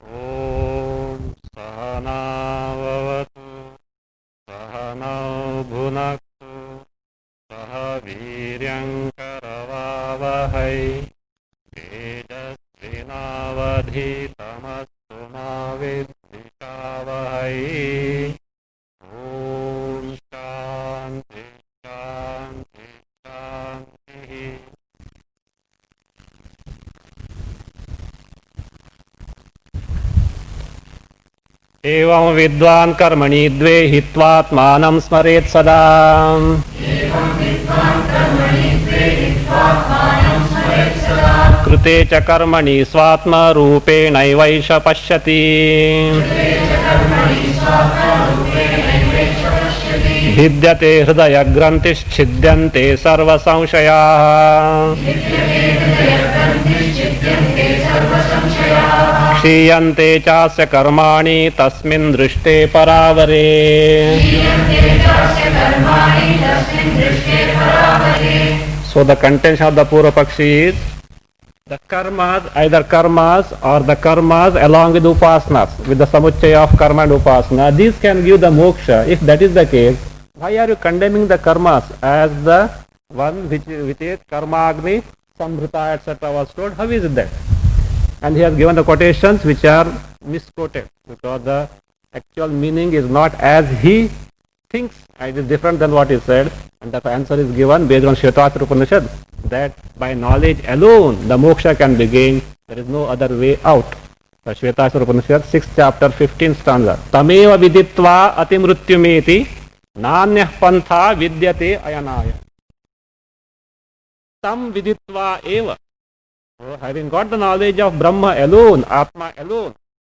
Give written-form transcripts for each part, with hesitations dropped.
ॐ सहनाववतु सहनौ भुनक्तु सह वीर्यङ्करवावहै तेजस्विनावधीतमस्तु मा विद्विषावहै ॐ शान्ति शान्ति शान्तिः। एवं विद्वान् कर्मणि द्वे हित्वात्मानं स्मरेत् सदा। कृते च कर्मणि स्वात्मरूपेणैवैष पश्यति। भिद्यते हृदयग्रन्थिश्छिद्यन्ते सर्वसंशयाः। क्षीयन्ते चास्य कर्माणि तस्मिन् दृष्टे परावरे। So the contention of the Purva Pakshi is the karmas, either karmas or the karmas along with upasanas, with the samuchaya of karma and upasana, these can give the moksha. If that is the case, why are you condemning the karmas as the one which is karmagni, sambrita, etc. was told? How is it that? And he has given the quotations which are misquoted because the actual meaning is not as he thinks, it is different than what he said, and the answer is given based on Shvetashvara Upanishad that by knowledge alone the moksha can be gained, there is no other way out. The Shvetashvara Upanishad, 6th chapter, 15th stanza. Tameva viditva atimrutyumeti nanyah pantha vidyate ayanaya. Tam viditva eva. So having got the knowledge of Brahma alone, Atma alone,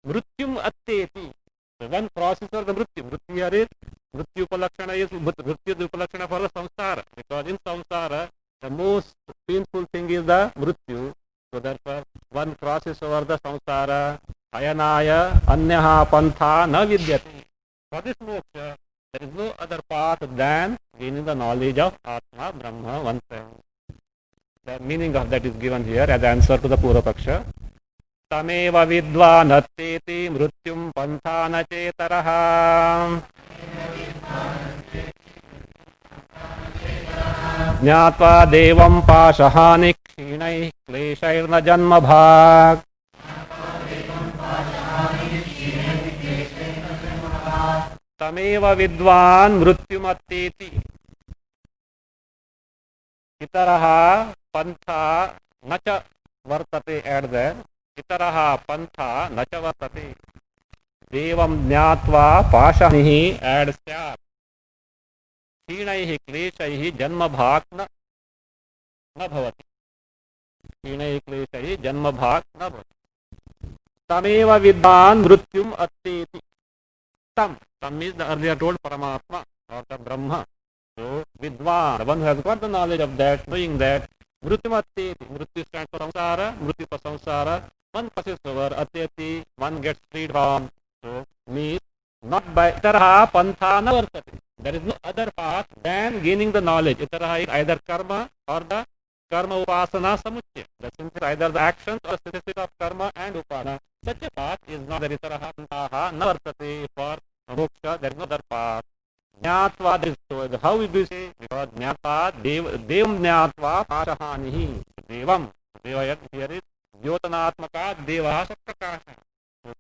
mrutyum atteti. The one process of the mrityu. Mrityu here is, mrityu upalakshana is, mrityu upalakshana for the samsara. Because in samsara, the most painful thing is the mrityu. So therefore, one crosses over the samsara, ayanaya, anyaha, pantha, na vidyati. For this moksha, there is no other path than gaining the knowledge of Atma, Brahma, oneself. The meaning of that is given here as answer to the Purva Paksha. Tameva vidvan atteti mrutyum panthana cetaraha. Jnatva devam pashahani kshinai kleshairna janma bhag. Tameva vidvan mrutyum atteti. Itaraha pantha nacha vartate at there. Itaraha pantha nacha vartate. Devam jnatva pashanihi ad syat. Khinaihi kleshaihi janma bhak na bhavati. Khinaihi kleshaihi janma bhak na bhavati. Tameva vidvan mrutyum atteti. Tam is the earlier told Paramatma or the Brahma. So, vidvan, the one who has got the knowledge of that, knowing that, mrutyum atteti, mrityu stands for samsara, mrityu for samsara, one passes over, atteti, one gets freed from. So, means, not by itaraha pantha na vartate. There is no other path than gaining the knowledge. Itaraha is either karma or the karma upasana samuchya. The synthesis either the actions or synthesis of karma and upasana. Such a path is not the itaraha pantha na vartate. For moksha, there is no other path. Jnatva, this is how we do say, because jnatva, devam jnatva pashahanihi. Devam, deva here is jyotanatmaka devaha saprakasha.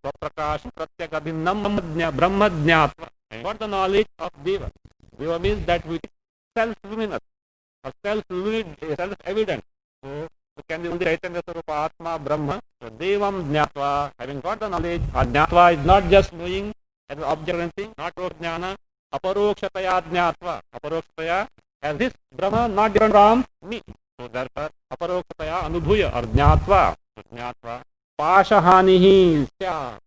Saprakasha pratyaka bhinnam brahma jnatva. What the knowledge of deva? Deva means that which is self-luminous or self-evident. So it can be only Chaitanya Swarupa Atma Brahma. So devam jnatva, having got the knowledge, jnatva is not just knowing as an object and thing, not jnana. Aparokshataya jnatva. Aparokshataya as this Brahma not different from me. So therefore, aparokshataya anubhuya or jnatva. So jnatva. Pashahanihi sya.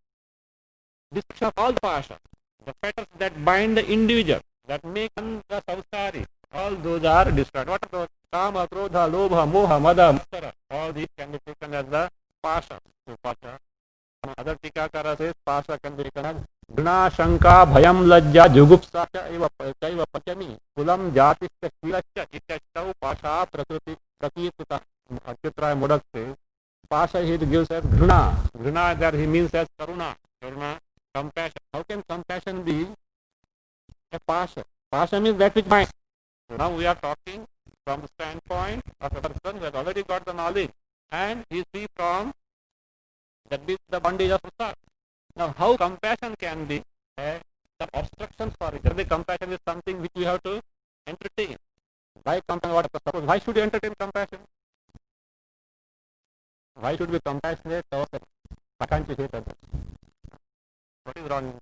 Destruction of all the pasha. The fetters that bind the individual, that make the samsari, all those are destroyed. What are those? Kama, Krodha, Lobha, Moha, Mada, Mastara. All these can be taken as the pasha. So pasha. Other Tikakara says pasha can be taken as Guna, Shanka, Bhayam, Lajja, Jugupsa, Chaiva Pachami, Kulam, Jatisya, Kilasya, Ityashtav, Pasha, Prakriti, Prakirtita. Achyutraya Modak says, Pasha he gives as Ghruna. Ghruna there he means as Karuna. Karuna, compassion. How can compassion be a Pasha? Pasha means that which binds. So now we are talking from the standpoint of a person who has already got the knowledge and he is free from that means the bondage of samsara. Now how compassion can be the obstruction for it? The compassion is something which we have to entertain. Why compassion? Why should you entertain compassion? Why should we compassionate ourselves? Why can't we hate others? What is wrong?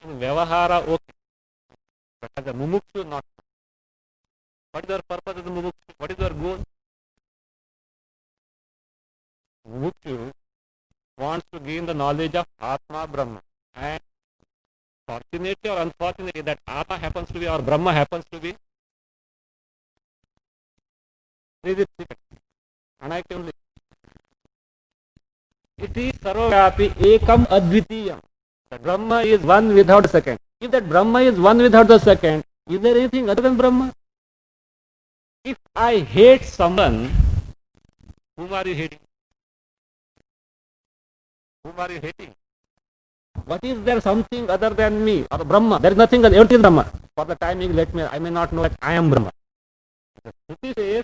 In Vyavahara, okay. But as a mumukshu, not. What is your purpose as a mumukshu? What is your goal? Mumukshu wants to gain the knowledge of Atma Brahma. And fortunately or unfortunately, that Atma happens to be or Brahma happens to be unactively. It is Sarvavyapi Ekam Advitiyam. The Brahma is one without a second. If that Brahma is one without the second, is there anything other than Brahma? If I hate someone, whom are you hating? Whom are you hating? What is there something other than me or Brahma? There is nothing other, everything is Brahma. For the timing, I may not know that I am Brahma. The Shruti says,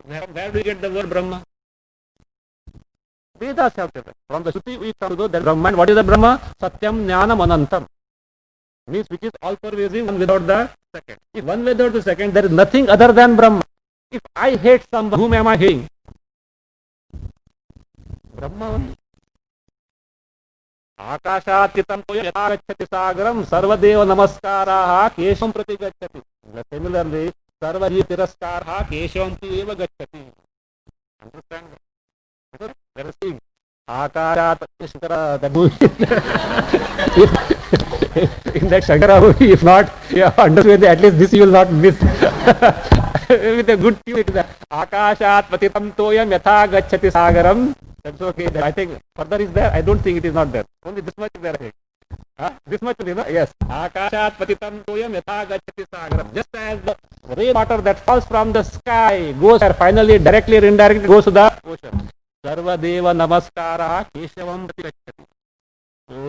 where do you get the word Brahma? Vedas have said that. From the Shruti we come to know that Brahma. And what is the Brahma? Satyam Jnanam Anantam. Means which is all pervasive, one without the second. If one without the second, there is nothing other than Brahma. If I hate someone, whom am I hating? Brahma only. Akashat-chitam yata gacchati sagaram sarvadeva namaskaraha keshavam prati gacchati. Similarly, sarvajiva tiraskaraha keshavam eva gacchati. Understand? Let us see. Akashat, that movie. In that Shankara movie, if not, understood, at least this you will not miss. With a good tune, it is Akashat patitam toyam yatha gacchati sagaram. That's okay. I think further is there. I don't think it is not there. Only this much is there. I think. This much is there. Yes. Akashat patitam toyam yatha gacchati sagaram. Just as the rain water that falls from the sky goes there, finally directly or indirectly goes to the ocean. Sarvadeva namaskara keshavam prati gacchati. So,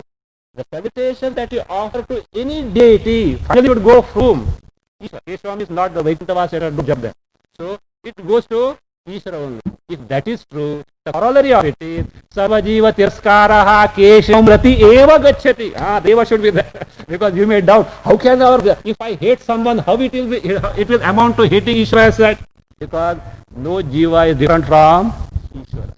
the salutation that you offer to any deity finally would go from Ishvara. Keshavam is not the Vaikuntha do job there. So it goes to Ishvara only. If that is true, the corollary of it is Sarvajiva Tirskaraha Keshavam Rati Eva Gacchati. Deva should be there. Because you may doubt, how can if I hate someone, how it will amount to hating Ishvara as that? Because no Jiva is different from Ishvara.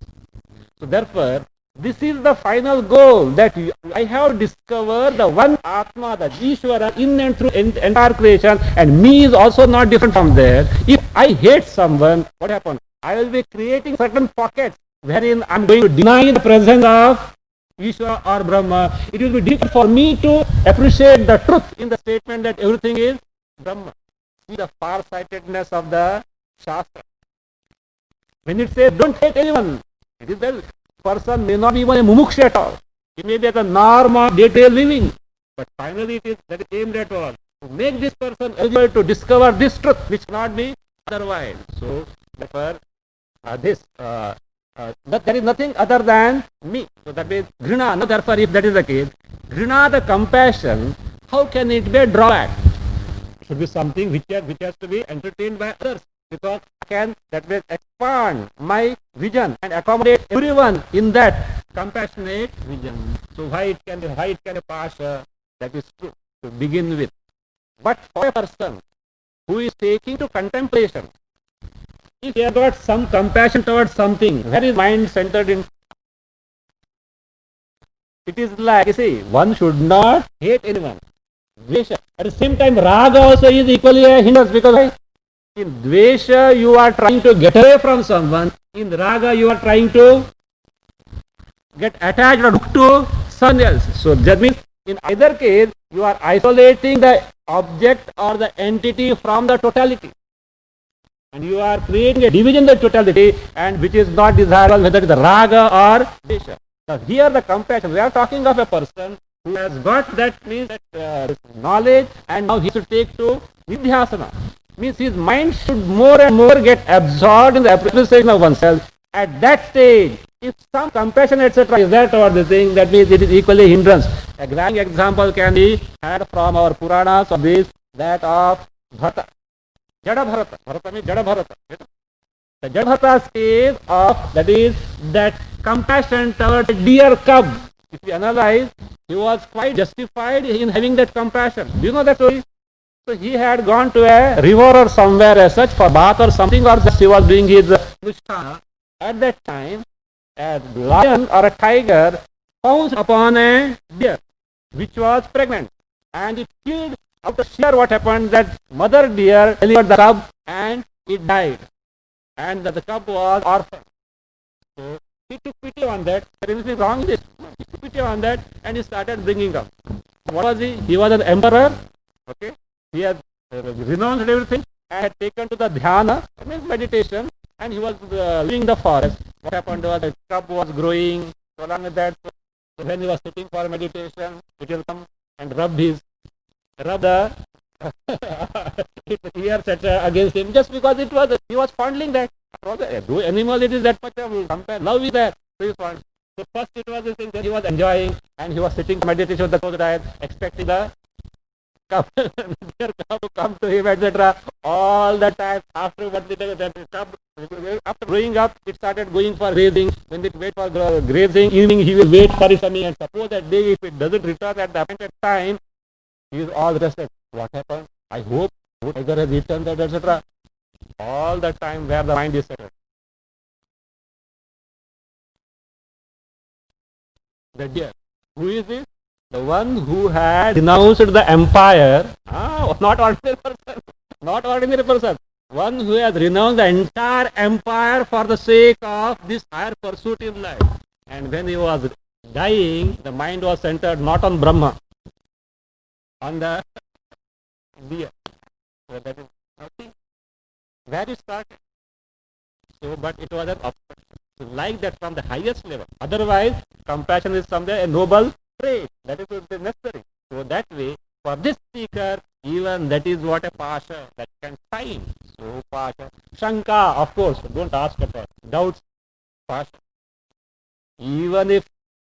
So therefore, this is the final goal, that I have discovered the one Atma, the Ishvara, in and through entire creation, and me is also not different from there. If I hate someone, what happens? I will be creating certain pockets wherein I am going to deny the presence of Ishvara or Brahma. It will be difficult for me to appreciate the truth in the statement that everything is Brahma. See the far-sightedness of the Shastra. When it says, don't hate anyone, it is that person may not be even a mumuksha at all. It may be at the norm of day-to-day living. But finally it is that is aimed at all. To make this person able to discover this truth which cannot be otherwise. So therefore there is nothing other than me. So that means Ghrina. No, therefore if that is the case, Ghrina, the compassion, how can it be a drawback? It should be something which has to be entertained by others. Because I can that way expand my vision and accommodate everyone in that compassionate vision. So why it can be Pasha? That is true to begin with. But for a person who is taking to contemplation, if he has got some compassion towards something, where is mind centered in? It is like, you see, one should not hate anyone. Dvesha. At the same time, Raga also is equally a hindrance, because in Dvesha you are trying to get away from someone, in Raga you are trying to get attached or hooked to someone else. So that means in either case you are isolating the object or the entity from the totality. And you are creating a division in the totality, and which is not desirable, whether it is Raga or Dvesha. Now here the compassion, we are talking of a person who has got that means that knowledge, and now he should take to Nidhyasana. Means his mind should more and more get absorbed in the appreciation of oneself. At that stage, if some compassion, etc., is there toward the thing, that means it is equally hindrance. A grand example can be had from our Puranas of this, that of Bharata. Jada Bharata. Bharata means Jada Bharata. The Jada Bharata's case of, that is, that compassion toward a deer cub. If we analyze, he was quite justified in having that compassion. Do you know that story? So he had gone to a river or somewhere as such for bath or something, or just he was doing his Krishna. At that time, a lion or a tiger pounced upon a deer which was pregnant, and it killed. After sheer, what happened, that mother deer delivered the cub and it died, and the cub was orphaned. So he took pity on that. There is anything wrong with it. He took pity on that and he started bringing up. What was he? He was an emperor. Okay. He had renounced everything and had taken to the dhyana, I mean meditation, and he was leaving the forest. What happened was the cub was growing. So along with that, so when he was sitting for meditation, it will come and rub the ears against him, just because he was fondling that. Do animal, it is that much of love is there. So first it was the thing that he was enjoying, and he was sitting meditation with the closed eyes, expecting the cub to come to him, etc. All the time after growing up, it started going for grazing. When it wait for grazing, evening he will wait for his coming, and suppose that day if it doesn't return at the appointed time, he is all rested. What happened? I hope tiger has eaten that, etc. All the time where the mind is settled. The deer. Who is this? The one who had renounced the empire. Not ordinary person. Not ordinary person. One who has renounced the entire empire for the sake of this higher pursuit in life. And when he was dying, the mind was centered not on Brahma, on the deer. So that is nothing. Where it started. So, but it was an obstacle. So like that from the highest level. Otherwise, compassion is somewhere a noble trait. That is necessary. So that way, for this speaker, even that is what a pasha that can shine. So pasha. Shanka, of course, don't ask at all. Doubts, pasha. Even if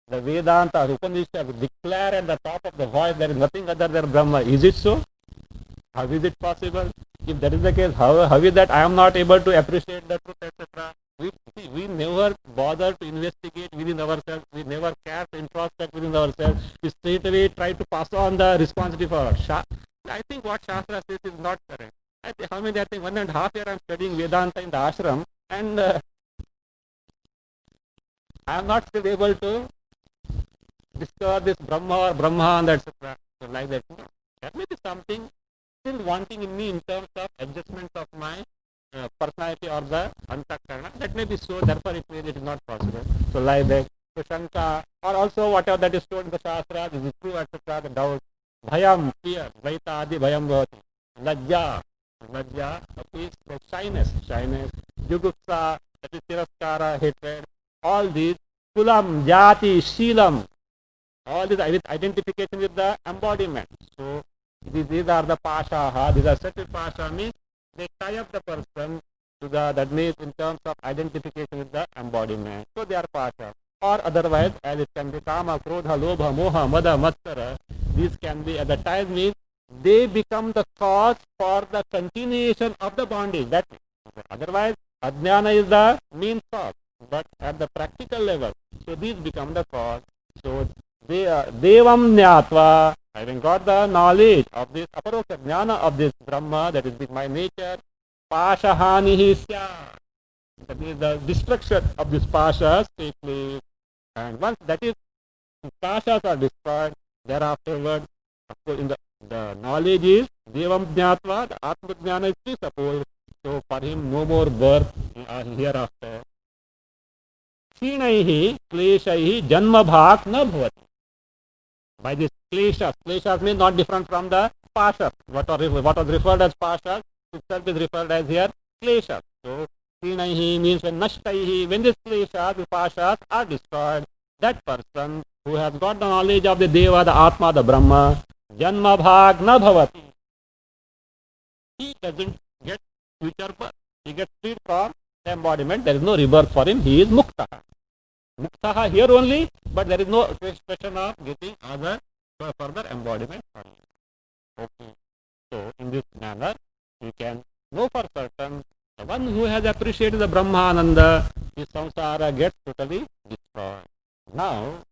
the Vedanta, the Upanishads declare at the top of the voice there is nothing other than Brahma, is it so? How is it possible? If that is the case, how is that I am not able to appreciate the truth, etc.? We never bother to investigate within ourselves. We never care to introspect within ourselves. We straight away try to pass on the responsibility for our I think what Shastra says is not correct. I think 1.5 years I am studying Vedanta in the ashram, and I am not still able to discover this Brahma or Brahman, etc. So like that. That may be something still wanting in me in terms of adjustments of my personality or the antakarana. That may be so, therefore it is not possible. So like that. So Shanka, or also whatever that is told in the Shastra, this is true, etc. The doubt. Bhayam, fear, Vaita adi bhayam bhavati. Lajja, is the shyness. Jugupsa, that is tiraskara, hatred. All these, Kulam, Jati, Sheelam, all these identification with the embodiment. So these are the pashaha. These are certain pasha means they tie up the person to the, that means in terms of identification with the embodiment. So they are pasha. Or otherwise, as it can be kama, krodha, lobha, moha, mada, matsara. These can be at the time means they become the cause for the continuation of the bondage. That means. Otherwise, ajnana is the main cause. But at the practical level, so these become the cause. So they are devam jnatva, having got the knowledge of this aparoksha jnana of this Brahma, that is my nature, pashahanihi syat. That is the destruction of these pashas take place. And once that is, pashas are destroyed, thereafterward, of course, in the knowledge is devam jnatva, the atma jnana is presupposed. So for him, no more birth hereafter. Khinaihi, kleshaihi, janma bhak na bhavati. By this kleshas means not different from the pashas. What was referred as pashas, itself is referred as here kleshas. So khinaihi means when nashtaihi, when these kleshas, the pashas are destroyed, that person who has got the knowledge of the Deva, the Atma, the Brahma, janma bhag na bhavati. He doesn't gets future birth. He gets freed from the embodiment. There is no rebirth for him. He is mukta. Mukta here only, but there is no expression of getting other further embodiment. Okay. So in this manner, you can know for certain the one who has appreciated the Brahmananda, his samsara gets totally destroyed. Now,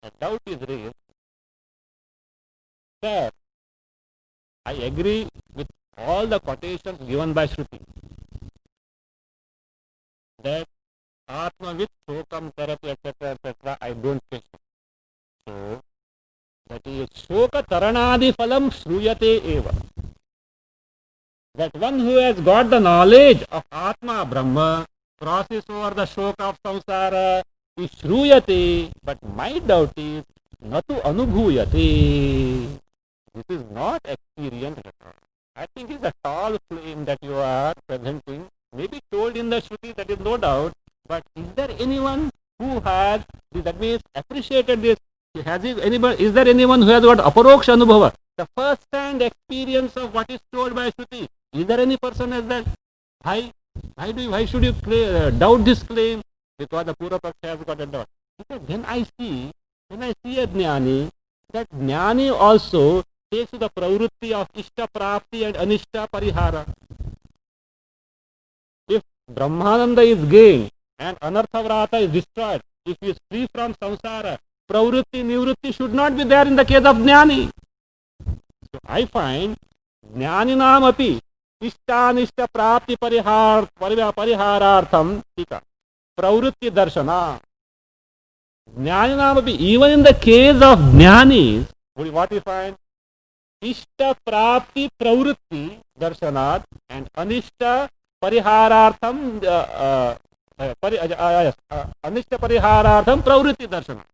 a doubt is raised that I agree with all the quotations given by Shruti that Atma with Shokam Tarati etc. I don't think so. That is Shoka Taranadi Phalam Shruyate Eva. That one who has got the knowledge of Atma Brahma crosses over the shoka of samsara is Shruyate, but my doubt is Natu Anubhuyate. This is not experienced at all. I think it's a tall claim that you are presenting. Maybe told in the Shruti, that is no doubt, but is there anyone who has, that means appreciated this? Is there anyone who has got aparoksha anubhava? The first hand experience of what is told by Shruti. Is there any person as that? Why should you doubt this claim? Because the Purva Paksha has got a doubt. Because when I see a Jnani, that Jnani also takes the pravrutti of Ishta Prapti and Anishta Parihara. If Brahmananda is gained and Anartha Vrata is destroyed, if he is free from samsara, pravrutti, nivrutti should not be there in the case of Jnani. So I find Jnaninam api Ishtanishta Prapti Pariharartham tika pravrutti darshana. Jnaninam api, even in the case of Jnanis, what we find? Ishta Prapti Pravrutti Darshanat and Anishta Pariharartham Anishta Pariharartham Pravrutti Darshanat.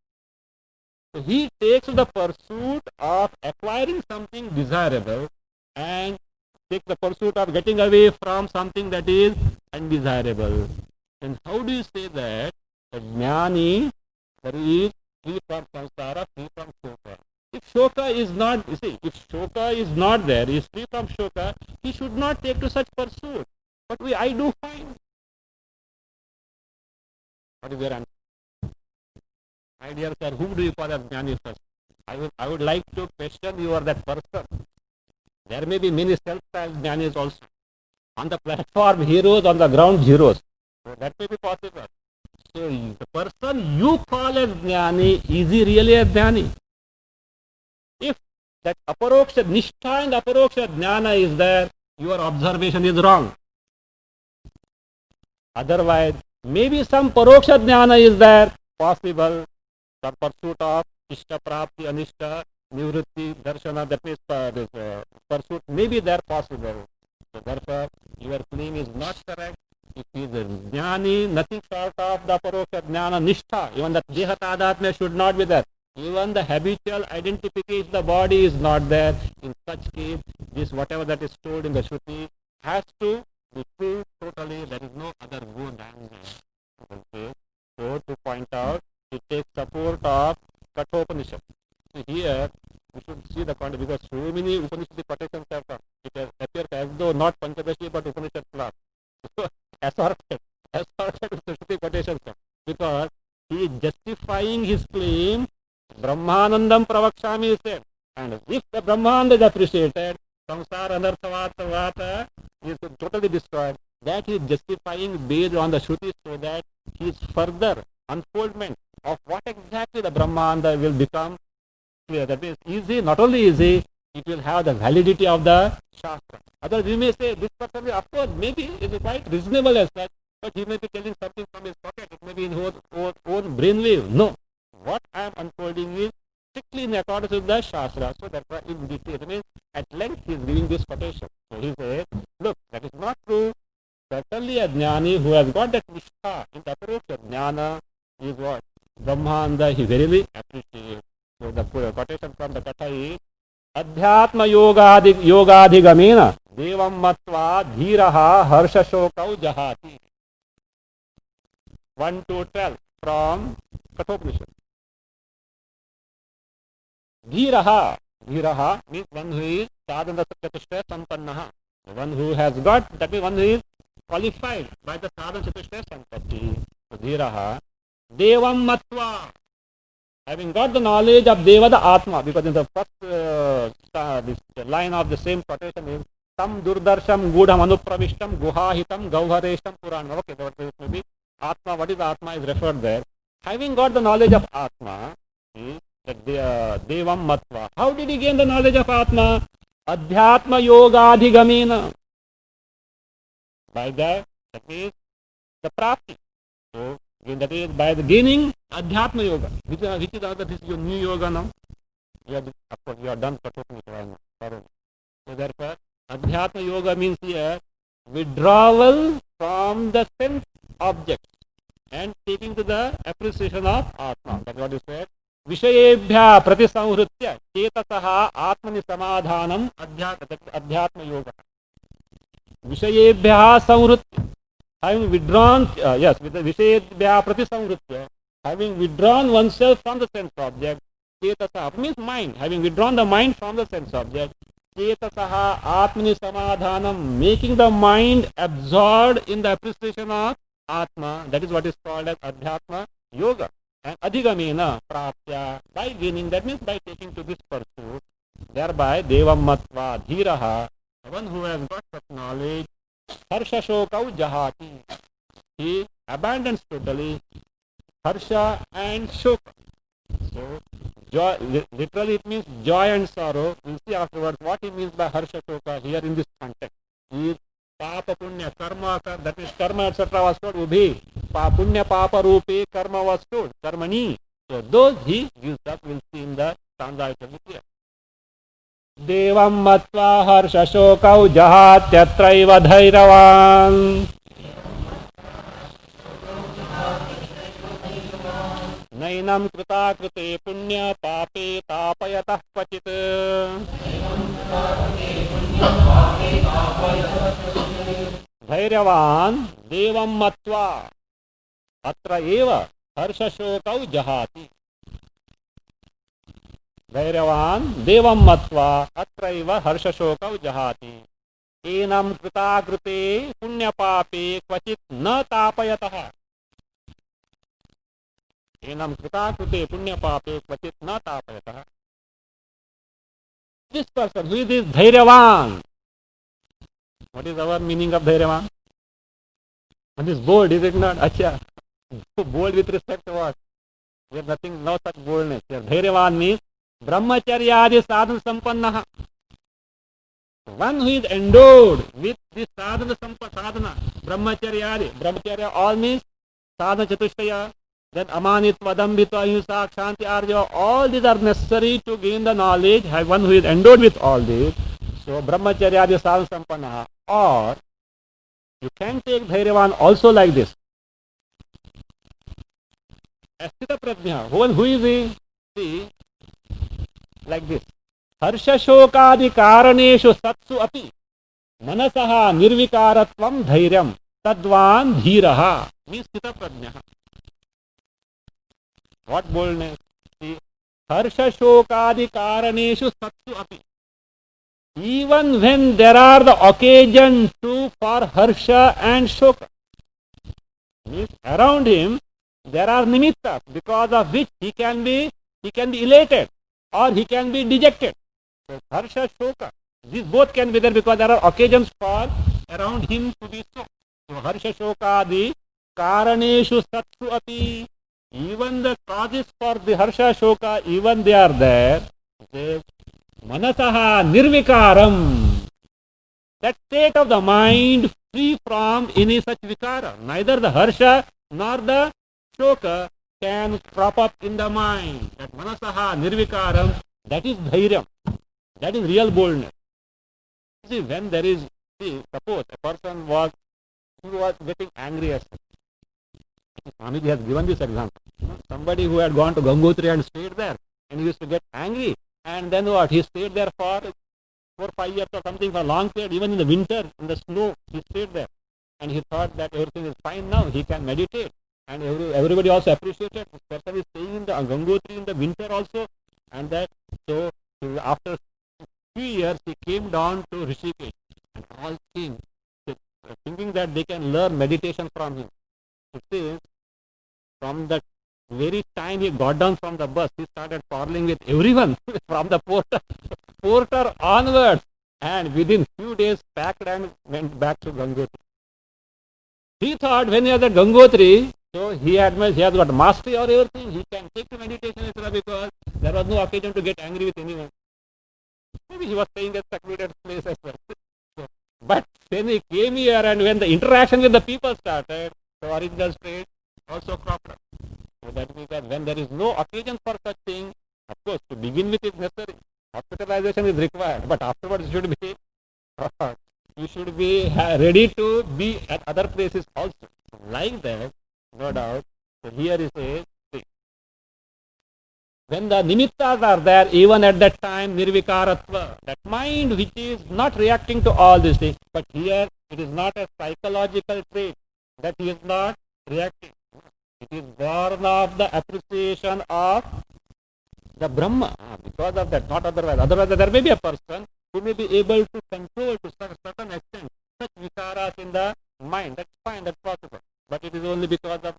So he takes the pursuit of acquiring something desirable and takes the pursuit of getting away from something that is undesirable. And how do you say that the Jnani that is free from samsara, free from shoka? If shoka is not, if shoka is not there, he is free from shoka, he should not take to such pursuit. But I do find. What is your answer? My dear sir, whom do you call as Jnani first? I would like to question you are that person. There may be many self-styled Jnanis also. On the platform, heroes, on the ground, heroes. So that may be possible. So the person you call as Jnani, is he really a Jnani? If that aparoksha, nishtha and aparoksha jnana is there, your observation is wrong. Otherwise, maybe some paroksha jnana is there, possible, some pursuit of ishta prapti, anishta, nivritti, darshana, that means pursuit may be there, possible. So therefore, your claim is not correct. If he is a jnani, nothing short of the paroksha jnana, nishtha, even that dehatadhatmya should not be there. Even the habitual identification, the body is not there. In such case, this whatever that is told in the Shruti has to be true totally. There is no other go than that. Okay. So to point out, it takes support of Kathopanishad. So here we should see the context because so many Upanishad quotations have come. It appears as though not Panchadashi but Upanishad class. So assorted with the Shruti quotations come. Because he is justifying his claim. Brahmanandam pravakshami is said. And if the Brahmananda is appreciated, samsara anarthavata is totally destroyed. That he is justifying based on the Shruti so that his further unfoldment of what exactly the Brahmananda will become clear. That is easy, not only easy, it will have the validity of the Shastra. Otherwise, we may say this person, of course, maybe is quite reasonable as such, but he may be telling something from his pocket, it may be in his own brainwave. No. What I am unfolding is strictly in accordance with the Shastra. So therefore, in detail, means at length he is giving this quotation. So he says, look, that is not true. Certainly a Jnani who has got that nishtha in the aparoksha jnana is what? Brahmananda he verily appreciates. So the quotation from the Katha is, Adhyatma yogadhigamena devam matva dhiraha harsha shokau jahati. 1 to 12 from Kathopanishad. Dhiraha means one who is sadhana satyatishta sampannaha. One who has got, that means one who is qualified by the sadhana chatushtaya sampatti. Dhiraha devam matva, having got the knowledge of Deva, the Atma, because in the first this line of the same quotation is tam durdarsham gudham anupravishtam guhahitam gauharesham puranam. Okay, that may be Atma. What is Atma is referred there. Having got the knowledge of Atma, that Devam Matva. How did he gain the knowledge of Atma? Adhyatma Yogadhigamena. By that means the prapti. So, that is by the gaining Adhyatma Yoga. Which is other, this is your new yoga now. Of course, you are done for talking right now. So, therefore, Adhyatma Yoga means here withdrawal from the sense object and taking to the appreciation of Atma. That's what you said. Vishayebhya pratisamhritya chetasaha atmani samadhanam adhyatma yoga. Vishayebhya samhritya, having withdrawn, with the Vishayebhya pratisamhritya, having withdrawn oneself from the sense object, chetasaha means mind, having withdrawn the mind from the sense object, chetasaha atmani samadhanam, making the mind absorbed in the appreciation of Atma, that is what is called as Adhyatma Yoga. And Adhigamena Prapya, by gaining, that means by taking to this pursuit, thereby Devam Matva Dhiraha, one who has got such knowledge, Harsha Shokau Jahati, he abandons totally Harsha and Shoka. So, joy, literally it means joy and sorrow. We'll see afterwards what he means by Harsha Shoka here in this context. He is Papa Punya Karma, that is Karma etc. was told, Ubhi. Punya Papa Rupe Karma was told, Karmani. So those he gives up, we'll see in the stanza it will be clear. Devam Matva Harsha Shokau Jahatyatraiva Dhairavan Nainam Krita Krite Punya Pape Tapayatah Pachit Dhairavan Devam Matva Atra Eva Harsha Shokau Jahati. Dhairavan Devam Matva Atra Eva Harsha Shokau Jahati. Enam Krita Krite Punya Pape Kvachit Na Tapayatah. Enam Krita Krite Punya Pape Kvachit Na Tapayatah. This person, who is this Dhairavan? What is our meaning of Dhairavan? And this bold, is it not? Acha. Bold with respect to what? There is nothing, no such boldness here. Dhairavan means Brahmacharyadi sadhana sampannaha. One who is endowed with this sadhana sadhana, Brahmacharya all means sadhana chatushtaya, then amanitva, adambhitva, ahimsa, kshanti, arjava, all these are necessary to gain the knowledge. One who is endowed with all these. So Brahmacharyadi sadhana sampannaha. Or you can take Dhairavan also like this. Asthita Prajna, who is he? See, like this. Harsha Shokadi Karaneshu Satsu Api Manasaha Nirvikaratvam Dhairyam Tadvan Dhiraha means Sthita Prajna. What boldness? See, Harsha Shokadi Karaneshu Satsu Api. Even when there are the occasions for Harsha and Shoka, means around him there are nimittas because of which he can be elated or he can be dejected. So Harsha, Shoka, these both can be there because there are occasions for around him to be so. So Harsha, Shoka, the Karaneshu Satsu Api, even the causes for the Harsha, Shoka, even they are there. They, Manasaha Nirvikaram, that state of the mind free from any such vikara. Neither the Harsha nor the Shoka can crop up in the mind. That Manasaha Nirvikaram, that is Dhairyam. That is real boldness. See, when there is, suppose a person was getting angry as Swamiji has given this example. Somebody who had gone to Gangotri and stayed there and he used to get angry, and then what? He stayed there for 4 or 5 years or something, for a long period, even in the winter, in the snow, he stayed there. And he thought that everything is fine now, he can meditate. And everybody also appreciated this person is staying in the Gangotri in the winter also. And that, so after 3 years he came down to Rishikesh and all came thinking that they can learn meditation from him. It is from the very time he got down from the bus, he started quarreling with everyone from the porter onwards, and within few days packed and went back to Gangotri. He thought when he was at Gangotri, so he has got mastery or everything, he can take to meditation etc. because there was no occasion to get angry with anyone. Maybe he was staying at secluded place as well. But when he came here and when the interaction with the people started, the original state also cropped up. So that means that when there is no occasion for such thing, of course, to begin with is necessary. Hospitalization is required, but afterwards you should be ready to be at other places also. Like that, no doubt. So here is a thing. When the nimittas are there, even at that time, nirvikaratva, that mind which is not reacting to all these things, but here it is not a psychological trait that he is not reacting. It is born of the appreciation of the Brahma. Because of that, not otherwise. Otherwise, there may be a person who may be able to control to a certain extent such vikaras in the mind. That's fine, that's possible. But it is only because of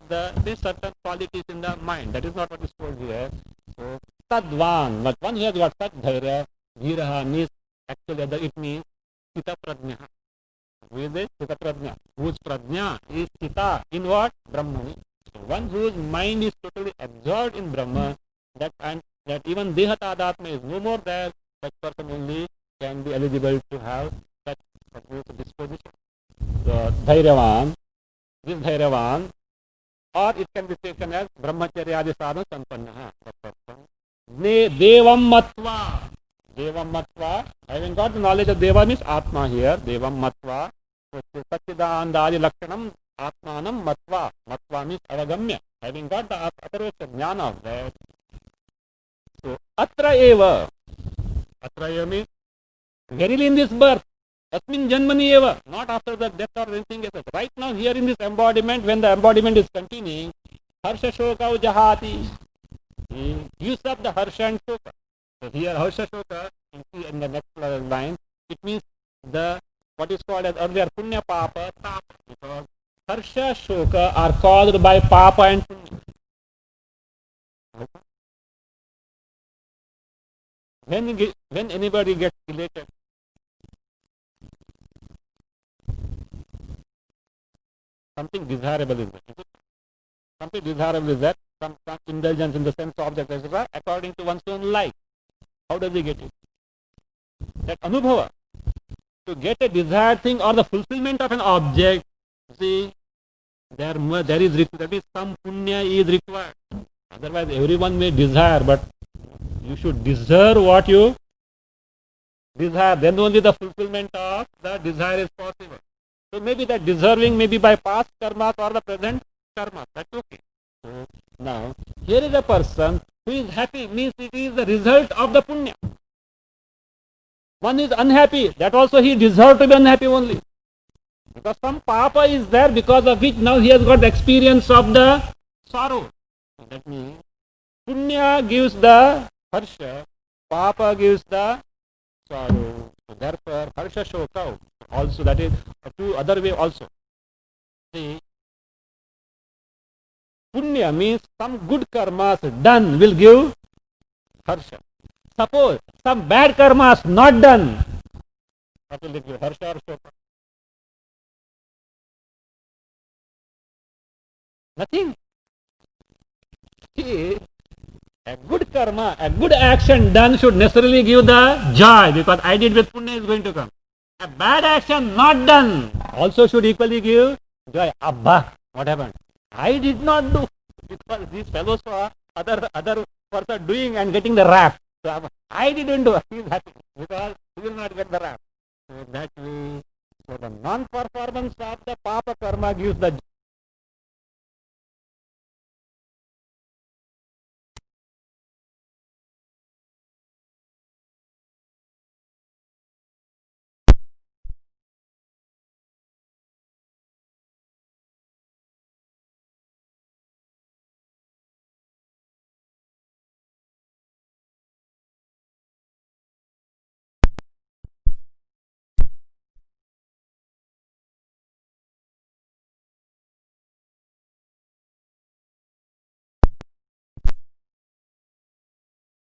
these certain qualities in the mind. That is not what is told here. So, tadvan, but one who has got such dhairya, viraha means, actually it means sthita prajna. Who is it? Sthita prajna. Whose prajna is sthita in what? Brahmani. So one whose mind is totally absorbed in Brahma, that even Dehatadhatma is no more there, such person only can be eligible to have such disposition. So Dhairyavan, this Dhairyavan, or it can be taken as Brahmacharya sadhana sampanna. Devam matva. Devam matva. Having got the knowledge of Deva means Atma here. Devam matva. Satchidanandadi lakshanam Atmanam matva. Matva means avagamya. Having got the Atharvesha jnana of that. So atra eva. Atra eva means verily in this birth. Asmin janmani eva. Not after the death or anything else. Right now here in this embodiment, when the embodiment is continuing, harsha shoka jahati. He gives up the harsha and shoka. So here harsha shoka in the next line, it means the what is called as earlier punya papa tapa, because harsha shoka are caused by papa and punya. When anybody gets elated, something desirable is there. Something desirable is there. Some indulgence in the sense object, etc. According to one's own life. How does he get it? That anubhava. To get a desired thing or the fulfillment of an object, see, there is some punya is required. Otherwise, everyone may desire, but you should deserve what you desire. Then only the fulfillment of the desire is possible. So maybe that deserving may be by past karmas or the present karma. That's okay. So now, here is a person who is happy, means it is the result of the punya. One is unhappy, that also he deserves to be unhappy only. Because some papa is there, because of which now he has got the experience of the sorrow. That means punya gives the harsha, papa gives the sorrow. So therefore, harsha shoka also, that is two other way also. See, punya means some good karmas done will give harsha. Suppose some bad karmas not done, what will it give? Harsha or shoka? Nothing. See, a good karma, a good action done should necessarily give the joy, because I did with punya is going to come. A bad action not done also should equally give joy. Abba, what happened? I did not do, because these fellows saw other person doing and getting the rap. So I didn't do. He is happy because he will not get the rap. So that way, so the non-performance of the papa karma gives the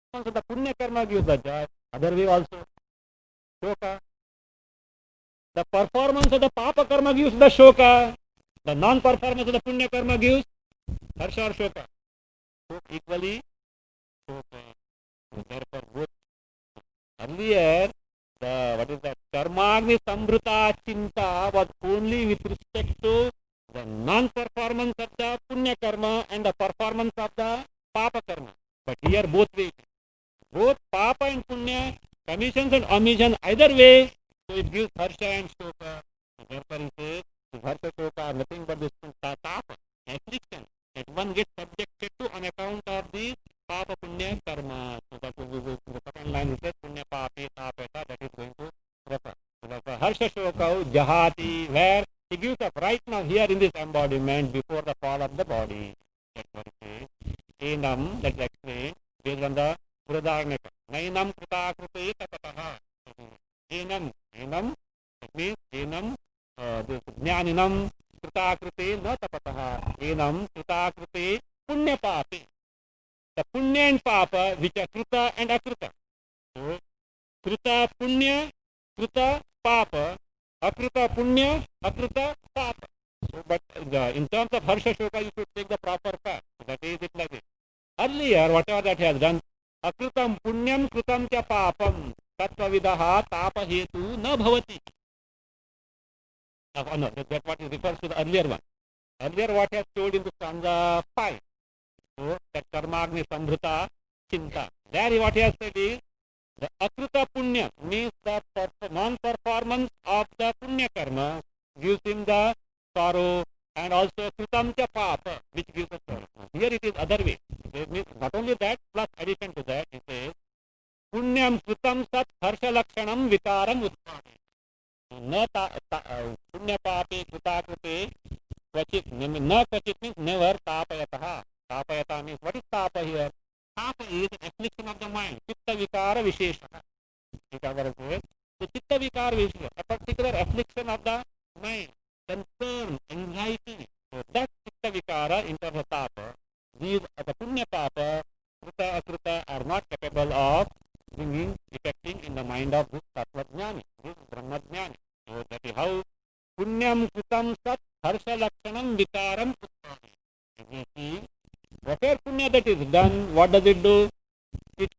So the punya karma gives the joy. Other way also, shoka. The performance of the papa karma gives the shoka. The non-performance of the punya karma gives harsha or shoka. So equally, shoka. Therefore, both earlier, the what is that? Karmagni sambrita chinta was only with respect to the non-performance of the punya karma and the performance of the papa karma. But here both ways. Both papa and punya, commissions and omissions, either way, so it gives harsha and shoka. Therefore, he says, harsha shoka are nothing but this tapa, affliction that one gets subjected to on account of the papa punya karma. So that will be the second line, it says punya papi tapeta, that is going to refer. So that's harsha shoka jahati, where he gives up right now here in this embodiment before the fall of the body. That's what it says. Enam, that's explained based on the Buddharnika. Nainam kritakrute tapataha. Enam, it means enam, jnaninam kritakrute na tapataha. Enam kritakrute punya papi. The punya and papa, which are kruta and akruta. So, kruta punya, kruta papa, akruta punya, akruta papa. So, but in terms of harsha shoka, you should take the proper path. That is it like this. Earlier, whatever that he has done, akrutam punyam krutam cha papam tattvavidaha tapa hetu na bhavati. No, that's what it refers to the earlier one. Earlier what he has told in the stanza 5. So, that karmagni sambrita chinta. There what he has said is, the akruta punya means the non-performance of the punya karma gives him the sorrow, and also krutam cha papa, which gives us sorrow. Here it is other way. It means not only that, plus addition to that, it says, punyam krutam sat harsha lakshanam vikaram utpade. Na punya papi kruta krute kvachit, na kvachit means never tapayataha. Tapayata means, what is tapa here? Tapa is an affliction of the mind. Chitta vikara vishesha. The chitta vikara vishesha, a particular affliction of the mind, concern, anxiety. So that chitta vikara in terms of tapa, these the punya papa, kruta akruta are not capable of bringing, effecting in the mind of this tattva jnani, this brahma jnani. So that is how punyam krutam sat harsha lakshanam vikaram utpade. You see, whatever punya that is done, what does it do? It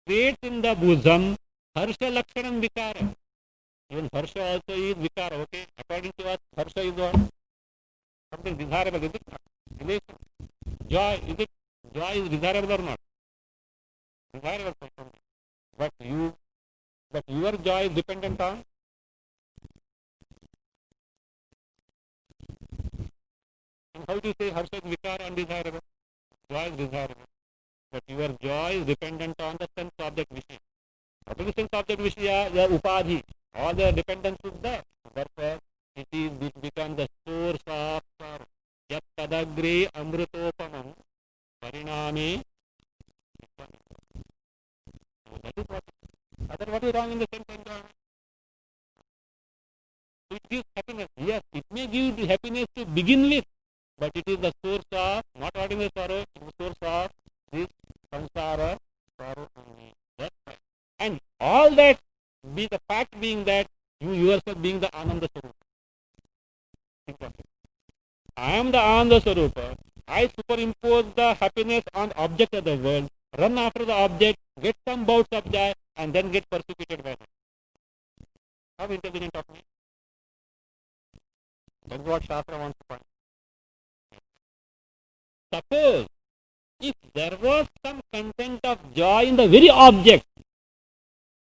creates in the bosom harsha lakshanam vikaram. Even harsha also is vikara, okay? According to us, harsha is what? Something desirable, is it? Relation. Joy, is it? Joy is desirable or not? Desirable for something. But your joy is dependent on? And how do you say harsha is vikara and desirable? Joy is desirable. But your joy is dependent on the sense object Vishya. What is the sense object Vishya? The upadhi. All the dependence is there. Therefore, it becomes the source of sorrow. Yat tadagre amritopamam pariname. That is what. Otherwise, what is wrong in the sense enjoyment? It gives happiness. Yes, it may give the happiness to begin with, but it is the source of, not ordinary sorrow, it is the source of this samsara sorrow only. That's right. And all that, be the fact being that you yourself being the Ananda Swarupa. I am the Ananda Swarupa. I superimpose the happiness on object of the world, run after the object, get some bouts of joy, and then get persecuted by them. How intelligent of me? That's what Shastra wants to point. Suppose if there was some content of joy in the very object,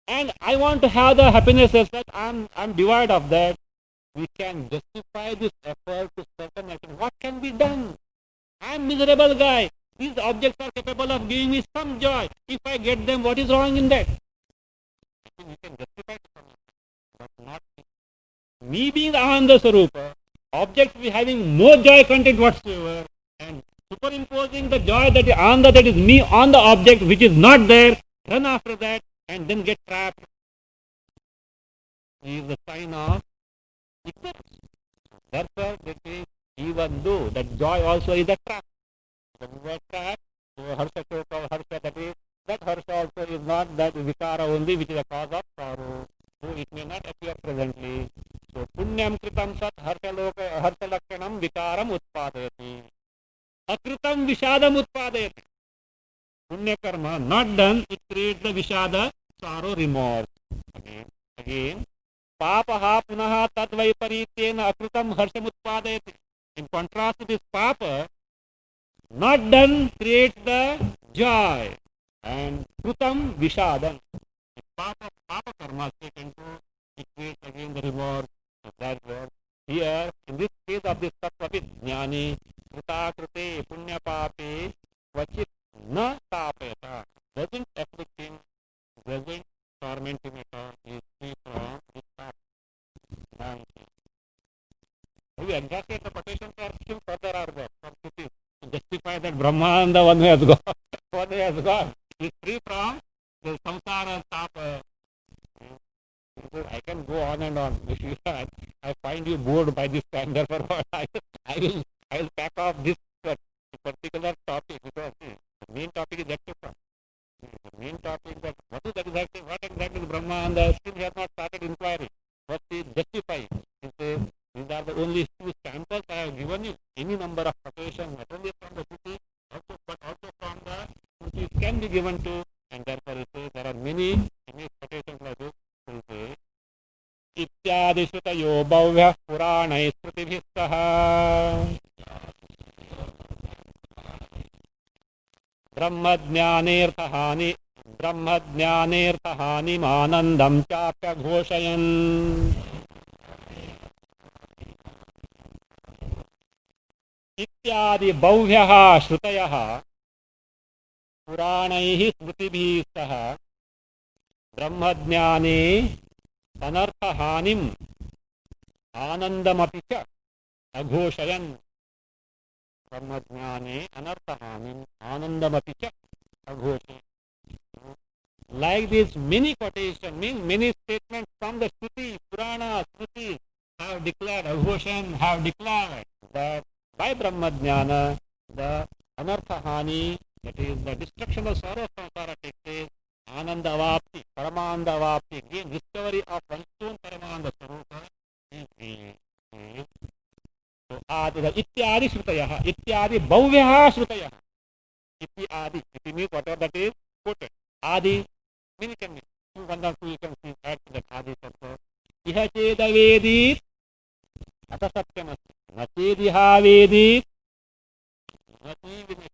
and I want to have the happiness as such, I'm devoid of that, we can justify this effort to certain action. What can be done? I'm miserable guy. These objects are capable of giving me some joy. If I get them, what is wrong in that? I think we can justify it, but not me being the Ananda Swarupa, objects be having no joy content whatsoever, and superimposing the joy that is Ananda, that is me, on the object which is not there, run after that, and then get trapped, is the sign of ignorance. Therefore, they say, even though that joy also is a trap. When we are trapped, so harsha shoka, harsha, that is, that harsha that vikara only which is the cause of sorrow. So it may not appear presently. So punyam kritam sat harsha lakshanam vikaram utpadayati. Akritam vishadam utpadayati. Punya karma not done, it creates the vishada, sorrow, remorse. Again, papaha punaha tadvaiparitena akritam harsham utpadayati. In contrast to this papa, not done creates the joy. And krutam vishadam. Papa karma taken to, it creates again the remorse. That word. Here, in this case of this tattvavid jnani, kruta krute punya pape vachit na tapeta. Doesn't afflict him, doesn't torment him at all. He is free from this path. Have you exhausted the quotations or still further are there? From Shrutis to justify that Brahmananda one who has gone. One who has gone. He is free from the samsara tapa. I can go on and on. I find you bored by this time, therefore I will pack off this particular topic because the main topic is etc. The main topic that what exactly is Brahmananda, still he has not started inquiry. What is justifying? These are the only two samples I have given you. Any number of quotations, not only from the Shruti, but also from the Shrutis can be given to, and therefore it says there are many quotations like this. इत्यादि श्रुतयो बह्व्यः पुराणैः स्मृतिभिः सह ब्रह्मज्ञानेऽर्थहानिमानन्दं चाप्यघोषयन् इत्यादि बह्व्यः श्रुतयः पुराणैः स्मृतिभिः सह ब्रह्मज्ञाने अनर्थहानिम् आनंदमपि च अघोषयन्. ब्रह्मज्ञाने अनर्थहानिम् आनंदमपि च अघोषयन्. Like this, many quotations, many statements from the Shruti, Purana, Shruti have declared, Aghoshan have declared that by Brahmajnana, the anarthahani, that is the destruction of sorrow from samsara takes place. Ananda Vapti, Paramanda Vapti, again discovery of one's own Paramanda Sarupa is gained. So, Ityadi Shrutayah, Ityadi Bhavyaha Shrutayah. Ityadi, it means whatever that is quoted. Adi, many can mean. One or two you can see add to that Adi also. Iha Cheda Vedit, Ata Satyamasti. Nachediha Vedit, Nati Vinit.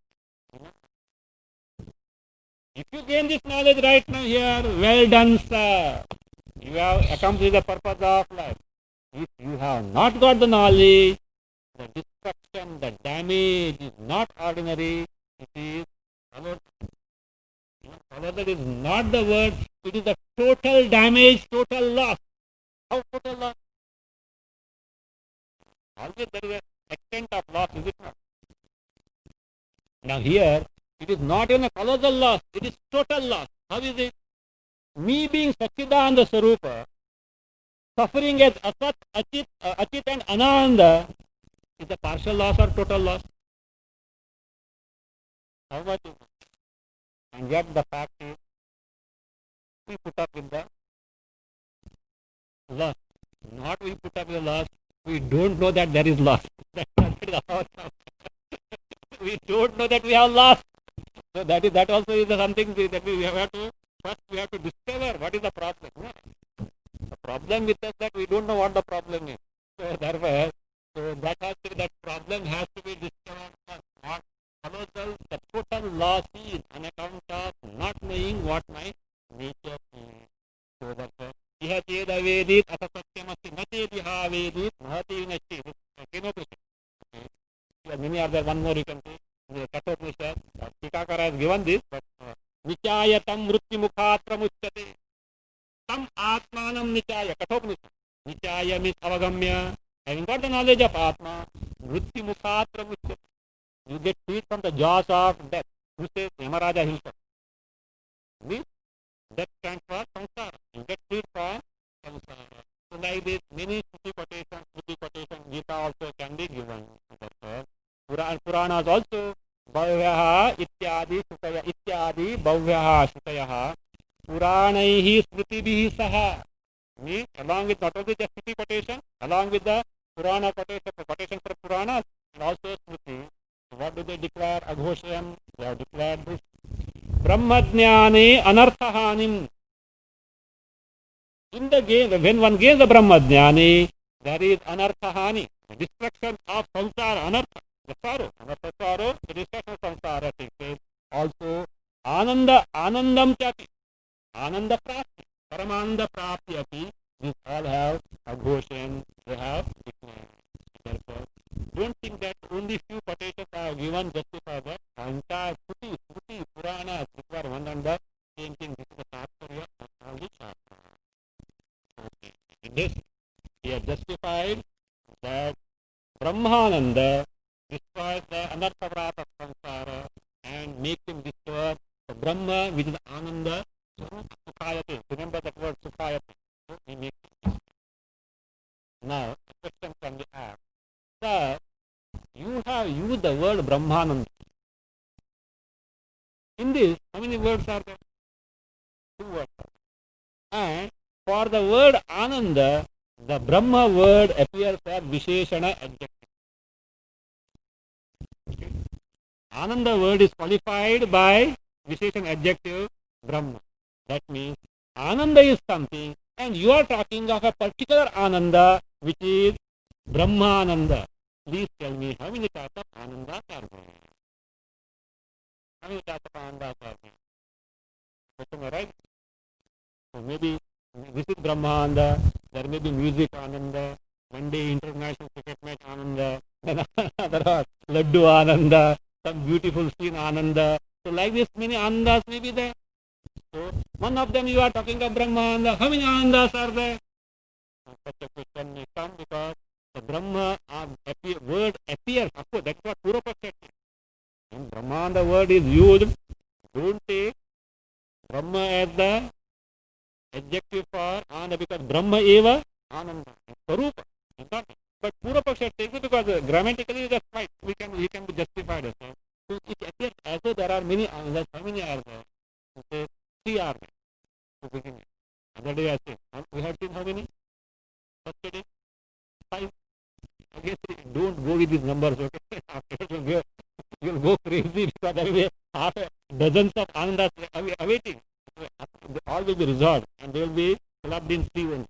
If you gain this knowledge right now here, well done, sir. You have accomplished the purpose of life. If you have not got the knowledge, the destruction, the damage is not ordinary. It is, that is not the word, it is the total damage, total loss. How total loss? Always there is an extent of loss, is it not? Now here, it is not even a colossal loss, it is total loss. How is it? Me being Satchidananda Sarupa, suffering as Asat, Achit and Ananda, is a partial loss or total loss? How much is it? And yet the fact is, we put up with the loss. Not we put up with the loss, we don't know that there is loss. We don't know that we have lost. So that also is something that we have to first we have to discover what is the problem. The problem with us that we don't know what the problem is. So therefore, that problem has to be discovered first. What follows the total loss is on account of not knowing what my nature is. So therefore, iha cheda vedit asa satyamasti natediha vedit mahati vinashti. Many are there, one more you can see. The Kathopanishad, Tikakara has given this, but Nichayatam Mrutyumukhat Pramuchyate. Tam Atmanam Nichaya, Kathopanishad. Nichaya means avagamya. Having got the knowledge of Atma, Mrutyumukhat Pramuchyate. You get freed from the jaws of death. Who says Yamaraja himself? Means death stands for samsara. You get freed from samsara. So like this, many quotations, Gita also can be given. Puranas also, Bhavyaha ityadi Shutaya ityadi Bhavyaha Shutaya Puranaihi Smritibihi Saha. Means along with not only the Smriti quotation, along with the Purana quotation for Puranas, and also Smriti. What do they declare? Aghoshayam. They have declared this. Brahmajnane anarthahanim. In the game, when one gains the Brahmajnani, there is anarthahani, the destruction of samsara, anartha, the sorrow, anartha sorrow, the destruction of samsara takes place. Also, anandam chati, ananda prapti, paramananda prapti api, these all have aghoshan, they have declined. Therefore, don't think that only few quotations are given justify that. The entire Shruti, Purana require one and the same thing. This is the tattparya of all the shastra. Okay. In this, he has justified that Brahmananda destroys the anartha of samsara and makes him destroy the Brahma, which is Ananda, Sukhayate. Remember that word Sukhayate. So he makes it. Now, a question can be asked. Sir, you have used the word Brahmananda. In this, how many words are there? 2 words. And for the word Ananda, the Brahma word appears as Visheshana adjective. Okay. Ananda word is qualified by Visheshana adjective Brahma. That means Ananda is something and you are talking of a particular Ananda which is Brahmananda. Please tell me how many types of Anandas are there? How many types of Anandas are there? Am I right? So maybe this is Brahmananda, there may be music Ananda, one day international cricket match Ananda, then there are Laddu Ananda, some beautiful scene Ananda. So like this many Anandas may be there. So one of them you are talking of Brahmananda. How many Anandas are there? Such a question may come because the Brahma word appears. Of course, that's what Purva said. When Brahmananda word is used, don't take Brahma as the adjective for Ananda because Brahma eva Ananda. Sarupa is not. But Purva takes it because grammatically that's right. He can be justified as well. So it appears as though there are many Anandas. How many are there? We say 3 are there to begin with. Other day I said, we have seen how many? First day? 5. I guess don't go with these numbers, okay? After you'll go crazy because there will be half a dozens of Anandas awaiting. All will be resolved and they will be clubbed in 3 ones.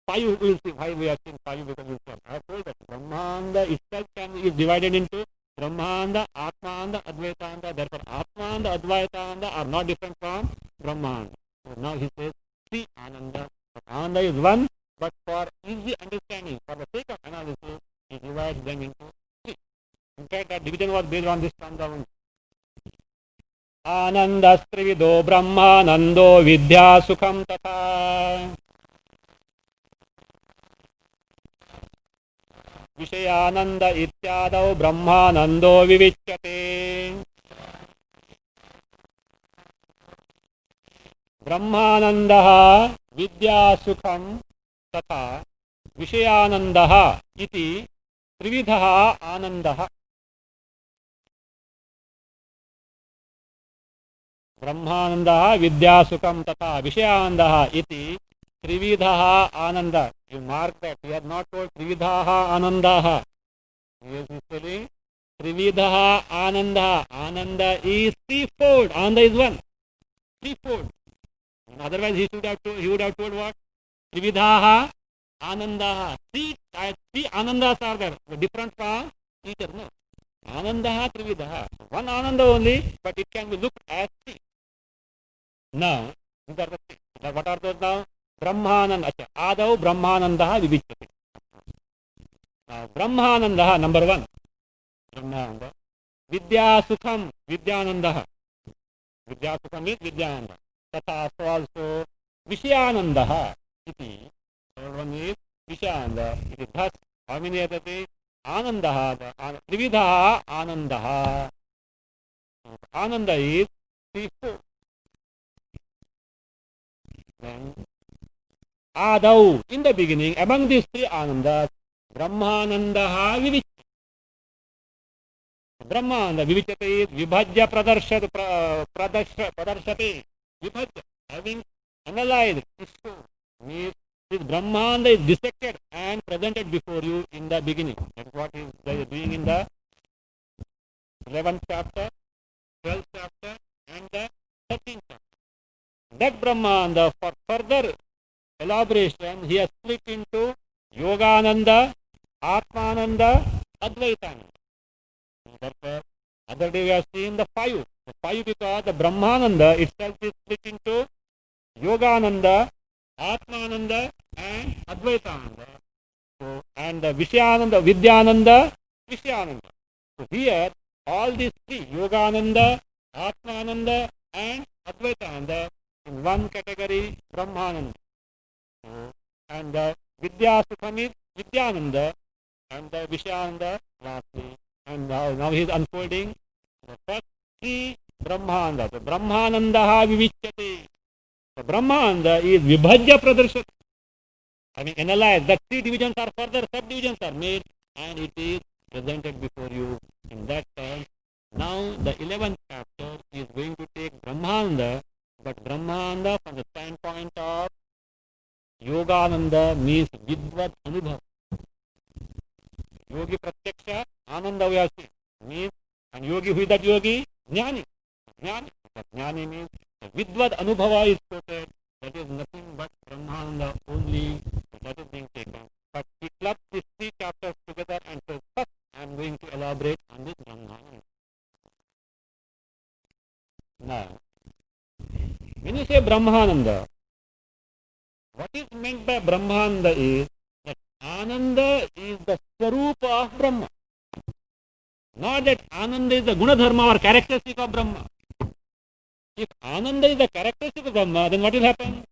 5 will see, 5 we have seen 5 because we saw. I have told that Brahmanda itself is divided into Brahmanda, Atmanda, Advaitanda. Therefore, Atmanda, Advaitanda are not different from Brahmanda. So now he says 3 Ananda. But Ananda is one, but for easy understanding, for the sake of analysis, he divides them into 3. In fact, that division was based on this stanza only. Anandastrivido Brahmanando Vidya Sukham Tata Vishayananda Ityadau Brahmanando Vivichyate. Brahmanandaha Vidya Sukham Tata Vishayanandaha iti Trividhaha Anandaha. Brahmanandaha Vidya Sukham Tata Vishayanandaha iti Trividhaha Ananda. You mark that. We are not told Trividhaha Anandaha. He is spelling Trividhaha Ananda. Ananda is 3-fold. Ananda is 1. 3-fold. Otherwise he would have told what? Trividhaha Anandaha. 3 Anandas are there. Different from each other. No. Anandaha Trividhaha. One Ananda only, but it can be looked as 3. Now, these are the 3. What are those now? Brahmananda. Adau Brahmanandaha Vivichyate. Brahmanandaha, number 1. Brahmananda. Vidya Sukham, Vidyanandaha. Vidya Sukham is Vidyananda. Tata also Vishayanandaha. Iti. Third one is Vishayananda. It is thus. How many other things? Anandaha. Trividhaha Anandaha. Ananda is 3-4. Then Adau, in the beginning, among these 3 Anandas, Brahmanandaha Vivichyate. Brahmananda Vivichyate is Vibhajya Pradarshate. Vibhajya. having analyzed Krishna, means this Brahmanda is dissected and presented before you in the beginning. That's what he is doing in the 11th chapter, 12th chapter, and the 13th chapter. That Brahmanda, for further elaboration, he has split into Yogananda, Atmananda, Advaitananda. Therefore, other day we have seen the five. The five because the Brahmananda itself is split into Yogananda, Atmananda, and Advaitananda. So, and the Vishyananda, Vidyananda, Vishyananda. So here, all these three, Yogananda, Atmananda, and Advaitananda, in one category, Brahmananda. So, and the Vidyasukham is Vidyananda, and the Vishyananda lastly. And now he is unfolding the first three Brahmananda. The Brahmananda vivichyate. The Brahmananda is Vibhajya Pradarshati. Having analyzed that three divisions are further subdivisions are made and it is presented before you in that term. Now the 11th chapter is going to take Brahmananda, but Brahmananda from the standpoint of Yogananda means Vidvad Anubhav. Yogi Pratyaksha, Ananda we have seen, means, and Yogi, who is that Yogi? Jnani. Jnani. Jnani means Vidvad Anubhava is quoted. That is nothing but Brahmananda only. That is being taken. But he clubbed these three chapters together and says, first I am going to elaborate on this Brahmananda. Now, when you say Brahmananda, what is meant by Brahmananda is that Ananda is the Swarupa of Brahma. Not that Ananda is the Gunadharma or characteristic of Brahma. If Ananda is the characteristic of Brahma, then what will happen?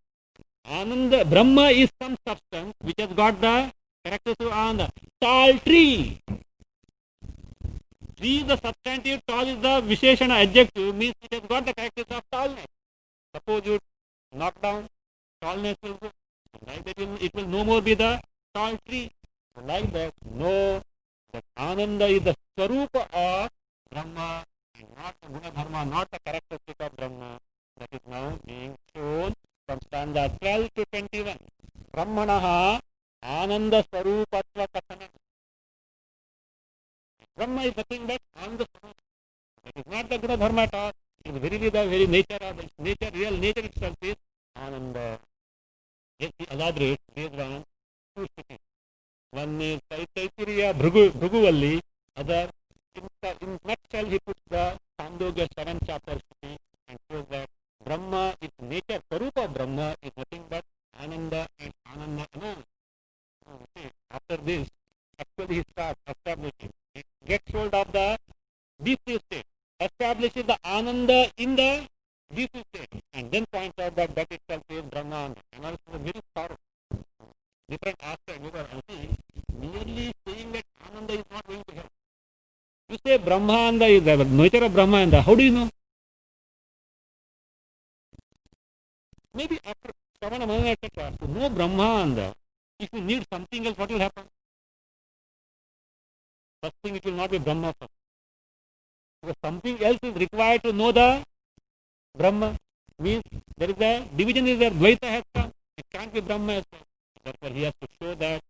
Ananda, Brahma is some substance which has got the characteristic of Ananda. Tall tree. Tree is the substantive, tall is the Visheshana adjective, means it has got the characteristic of tallness. Suppose you knock down, tallness will go. Like that it will no more be the tall tree. Like that, no, that Ananda is the Swarupa of Brahma and not the Gunadharma, not the characteristic of Brahma. That is now being shown from stanza 12 to 21. Brahmanaha Ananda Swarupatva Kathana. Brahma is nothing but Ananda Swarupa. That is not the Gunadharma at all. It is very the very nature of its nature, real nature itself is Ananda. Yes, he elaborates based on two cities. One is Taittiriya Bhruguvalli, other in nutshell he puts the Chandogya 7th chapter city and shows that Brahma, its nature, Swarupa of Brahma is nothing but Ananda and Ananda alone. Okay. After this, actually he starts establishing. He gets hold of the DC state, establishes the Ananda in the DC state, and then points out that that itself is Brahma. And also very thorough. Different aspects. You are merely saying that Ananda is not going to help. You say Brahmanda is the nature of Brahmanda. How do you know? Maybe after Shravana Manana, etc. To know Brahmanda, if you need something else, what will happen? First thing, it will not be Brahma first. Because something else is required to know the Brahma. Means there is a division is there, Dvaita has come. It can't be Brahma as well. Therefore, he has to show that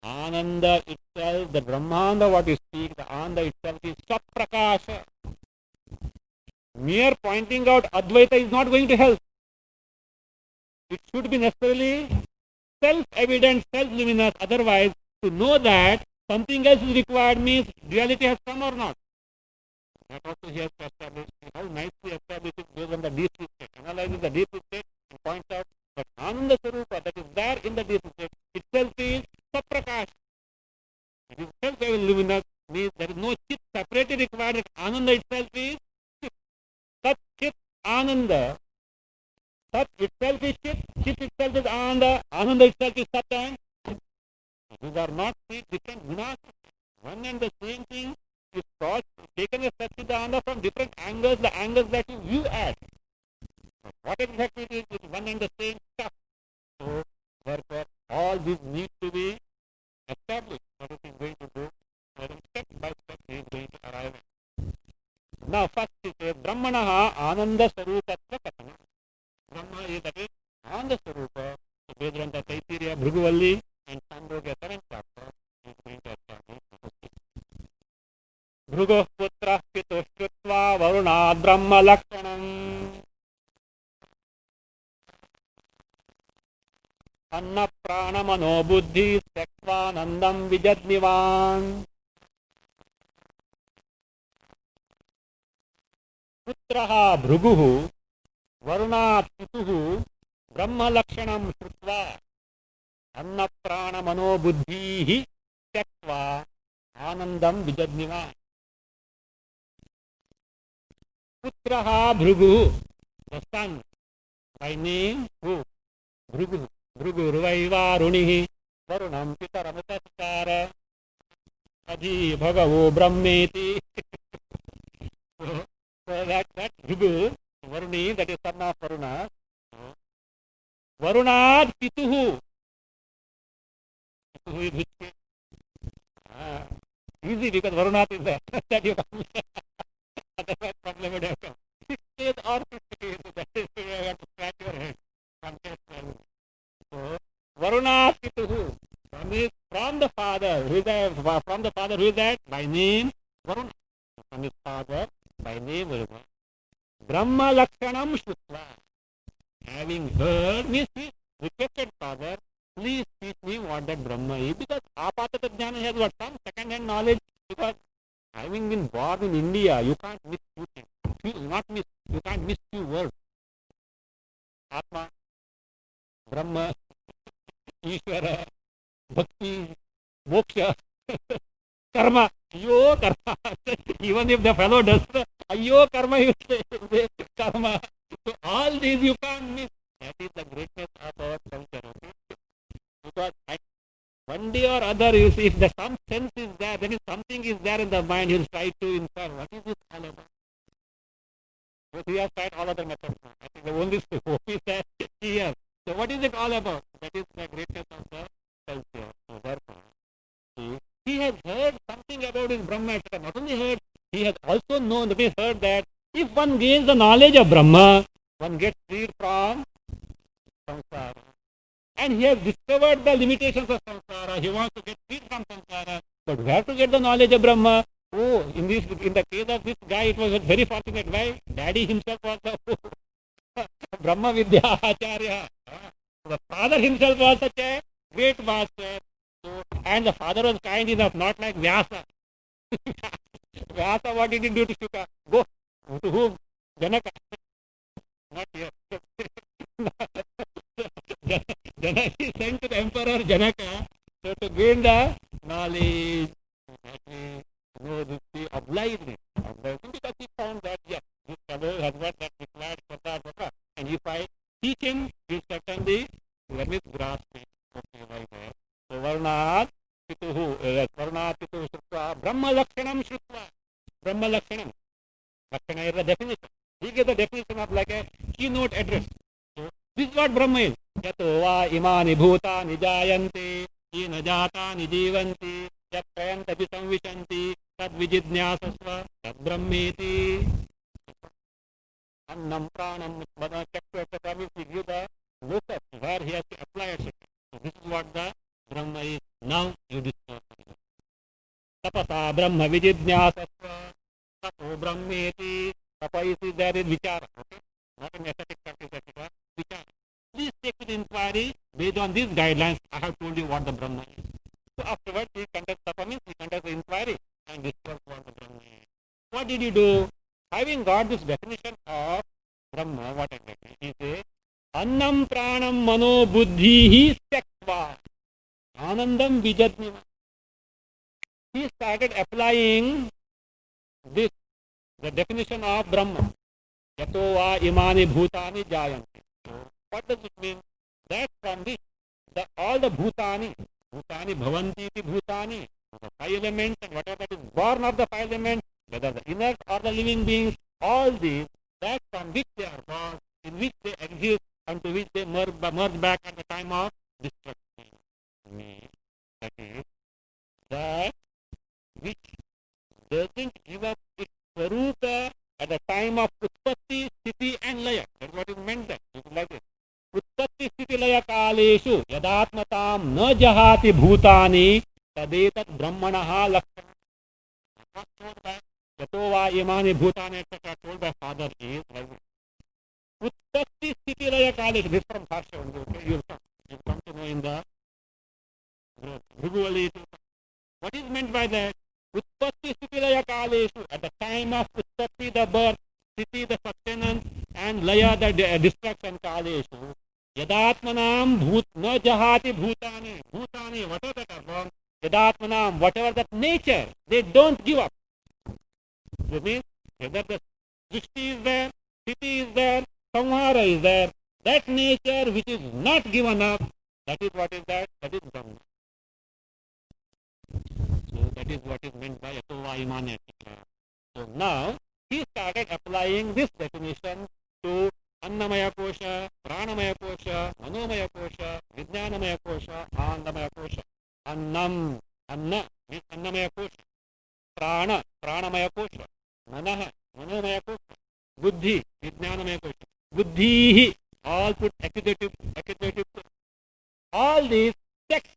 Ananda itself, the Brahmanda, what you speak, the Ananda itself is Saprakasha. Mere pointing out Advaita is not going to help. It should be necessarily self-evident, self-luminous. Otherwise, to know that something else is required means duality has come or not. That also he has to establish. How nicely established based on the deep state. Analyzes the deep state and points out that Ananda Sarupa that is there in the deep state itself is Saprakash. It is self-luminous, means there is no chit separately required. Ananda itself is chit. Sat chit Ananda. Sat itself is chit. Chit itself is Ananda. Ananda itself is Sat and chit. These are not three different gunas. One and the same thing is taught, taken as Satchidananda from different angles, the angles that you view at. What exactly it is one and the same stuff. So, therefore, all these need to be established. What is he going to do? And step by step he is going to arrive at. Now, first he says, Brahmanaha Ananda Sarupatva Kathana. Brahma is, that अन्न प्राण मनो बुद्धि त्यक्त्वानंदम विजद्निवान् पुत्रः भृगुः वरुणात् पितुः ब्रह्मलक्षणं श्रुत्वा अन्न प्राण मनो बुद्धिः त्यक्त्वा आनंदम विजद्निवान् पुत्रः भृगुः the son by name who भृगुः भृगुर्वैवारुणिः वरुणं पितरमुपस्कार अधि भगवो ब्रह्मेति. So that Bhrigu, Varuni, that is son of Varuna. Varunad Pituhu. Pituhu is which? Easy because Varunad is there. That you come. Otherwise problem would have come. 6 days or 50 days. That is you have to scratch your head. So Varunad Pituhu. From the father, who is that? From the father, who is that? By name Varuna. From his father, by name Varuna. Brahma Lakshanam Shutva. Having heard, means his requested father, please teach me what that Brahma is. Because Apatata Jnana has got some second-hand knowledge. Because having been born in India, you can't miss two things. You can't miss few words. Atma, Brahma, Ishvara, Bhakti, Moksha, Karma. Yo karma. Even if the fellow does ayo karma, you say karma. So all these you can't miss. That is the greatness of our culture. Okay? Because one day or other, you see, if some sense is there, then if something is there in the mind, he'll try to infer. What is this all about? So he has tried all other methods. I think the only hope is that here. So what is it all about? That is the greatness of the culture. So therefore, he has heard something about his Brahma. Not only heard, he has also known, that he heard that if one gains the knowledge of Brahma, one gets freed from samsara. And he has discovered the limitations of samsara. He wants to get freed from samsara. But we have to get the knowledge of Brahma. Oh, in the case of this guy, it was very fortunate. Why? Daddy himself was the Brahma Vidya Acharya. The father himself was such a great master. So, and the father was kind enough, not like Vyasa. Vyasa, what did he do to Shuka? Go. To whom? Janaka. Not here. Janaka is sent to the emperor Janaka. So to gain the knowledge, he obliged him. Because he found that, yes, this fellow has got that required Shraddha, and if I teach him, he'll certainly let me grasp it. Okay, right there. So Varunat Pituhu, Shrutva, Brahma Lakshanam Shrutva. Brahma Lakshanam. Lakshana is the definition. He gave the definition of like a keynote address. So this is what Brahma is. Yato va imani bhutani jayante, yena jatani jivanti, yat prayanta visamvishanti, tad vijidnyasasva, tad brahmeti. Annam pranam chakra etc. We give the locus where he has to apply etc. So this is what the Brahma is. Now you discover. Tapasa Brahma vijidnyasasva, tapo brahmeti. Tapa is there in vichara. Okay? Not an ascetic practice etc. Vichara. Please take with inquiry. Based on these guidelines, I have told you what the Brahma is. So afterwards, he conducts tapa means he conducts inquiry and discovers what the Brahma is. What did he do? Having got this definition of Brahma, what exactly? He says, Annam pranam mano buddhihi sektva anandam vijadniva. He started applying this, the definition of Brahma. Yato va imani bhutani jayanti. So, what does it mean? That from this, all the bhutani bhavanti iti bhutani, the 5 elements and whatever that is born of the 5 elements, whether the inert or the living beings, all these, that from which they are born, in which they exist, and to which they merge back at the time of destruction. That is, that which doesn't give up its swarupa at the time of Utpatti, Sthiti and Laya. That's what is meant there. You can like it. Utpatti, Sthiti, Laya kaleshu yadatmatam na jahati bhutani tadetat brahmanaha lakshana. What told by Yato va imani bhutani etc. told by father is Utpatti, Sthiti, Laya kaleshu. This from Bhashya only. Okay? You'll come to know by that? Utpatti Sthiti Laya Kaleshu. At the time of Utpatti, the birth, Sthiti, the sustenance, and Laya, the destruction, Kaleshu. Yadatmanam bhut na jahati bhutani. Bhutani, whatever that are wrong. Yadatmanam, whatever that nature, they don't give up. You mean, whether the Srishti is there, Sthiti is there, Samhara is there, that nature which is not given up, that is what is that? That is Brahma. So that is what is meant by Atova Imana, etc. So now he started applying this definition to Annamaya Kosha, Pranamaya Kosha, Manomaya Kosha, Vijnanamaya Kosha, Anandamaya Kosha. Annam, Anna means Annamaya Kosha. Prana, Pranamaya Kosha. Manaha, Manomaya Kosha. Buddhi, Vijnanamaya Kosha. Buddhi, all put accusative. All these texts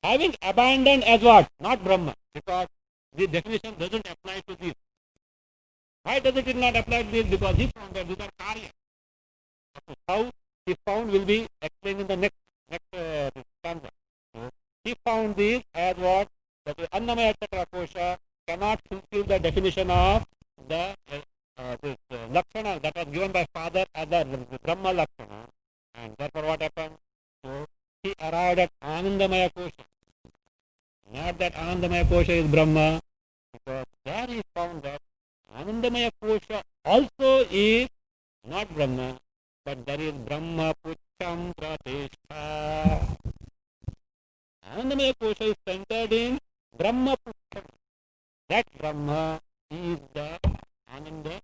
having abandoned as what? Not Brahma. Because the definition doesn't apply to this. Why does it not apply to this? Because he found that these are karya. How he found will be explained in the next stanza. So, he found this as what? That the Annamaya etc. Kosha cannot fulfill the definition of the Lakshana that was given by father as the Brahma Lakshana. And therefore what happened? So he arrived at Anandamaya Kosha. Not that Anandamaya Kosha is Brahma, because there he found that Anandamaya Kosha also is not Brahma, but there is Brahma Pucham Pratishta. Anandamaya Kosha is centered in Brahma Pucham. That Brahma is the Ananda.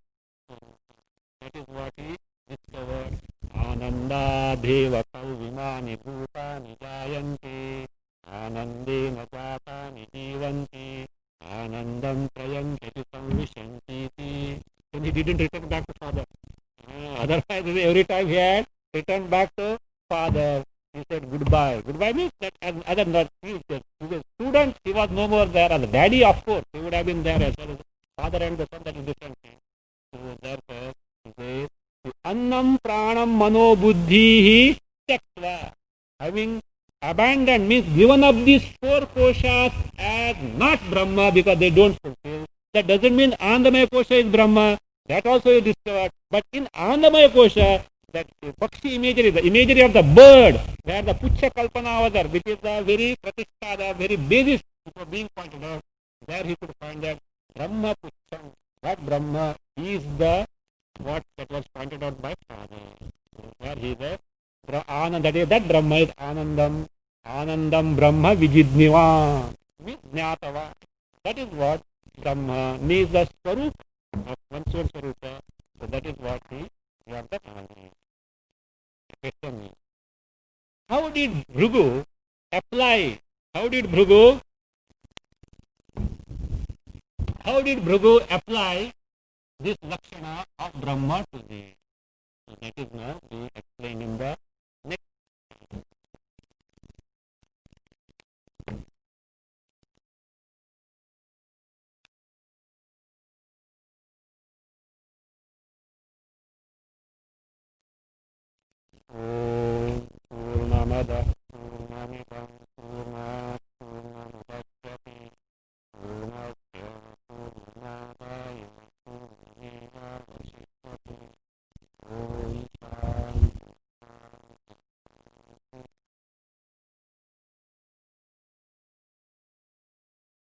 That is what he discovered. Ananda Deva Kalvimani Bhutani Jayanti. Anandena Jatani Jivanti. Anandam Prayanti Samvishanti. And he didn't return back to father. Otherwise, every time he had returned back to father, he said goodbye. Goodbye means that as other not he was student, he was no more there. As a daddy, of course, he would have been there as well as father and the son, that is different thing. So therefore, he says, Annam Pranam Mano Buddhi Tektva. Having abandoned means given up these four koshas as not Brahma because they don't fulfill. That doesn't mean Anandamaya Kosha is Brahma. That also is discovered. But in Anandamaya Kosha, that Pakshi imagery, the imagery of the bird, where the Pucha Kalpana was there, which is the very Pratishtha, the very basis for being pointed out, there he could find that Brahma Pucham, that Brahma is the what that was pointed out by father. There he is that Brahma is Anandam. Anandam Brahma Vijidniva. Jnatava. That is what Brahma means, the Swarup of one soul Swarupa. So that is what he got the question. How did Bhrigu apply? How did Bhrigu apply this Lakshana of Brahma to the? So that is now being explained in the next. Om Purnamada